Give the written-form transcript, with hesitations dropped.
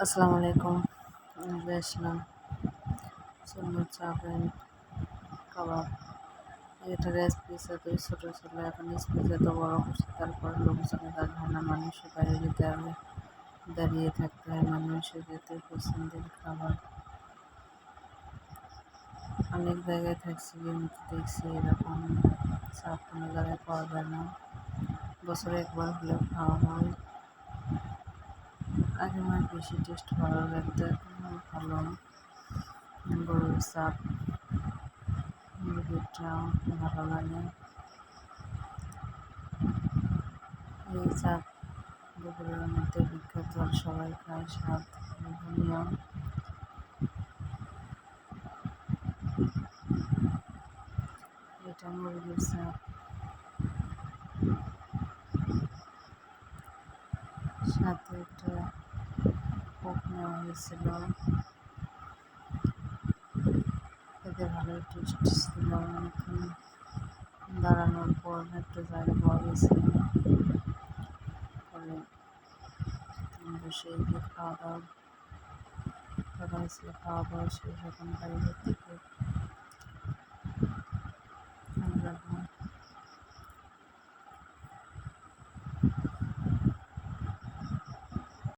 আসসালামু আলাইকুম। আসলাম সুন্নত চাউমিন কাবাব। এটা রেসিপি এতই ছোটো ছিল, এখন স্পেস এত বড় করছে, তারপর লোকজনে তার ধারণা মানুষের বাইরে দেওয়ালে দাঁড়িয়ে থাকতে হয়। মানুষের যেতে পছন্দের খাবার অনেক জায়গায় থাকছি, কিন্তু দেখছি এরকম চাপ কোনো জায়গায় পাওয়া যায় না। বছরে একবার হলেও খাওয়া হয়। আগে আমার বেশি টেস্ট ভালো লাগতো, এখন ভালো। গরুর চাপ, মুরগিরটাও ভালো লাগে। এই চাপ দুপুরের মধ্যে বিখ্যাত, সবাই খায়, স্বাদ লোভনীয়। এটা মুরগির চাপ, সাথে একটা কোক নেওয়া হয়েছিল। এতে ভালো টেস্ট ছিল। অনেকক্ষণ দাঁড়ানোর পর একটা জায়গা পাওয়া গেছিল, পরে বসে খাওয়া দাওয়া করা হয়েছিল। খাওয়া দাওয়া শেষ, এখন বাড়ি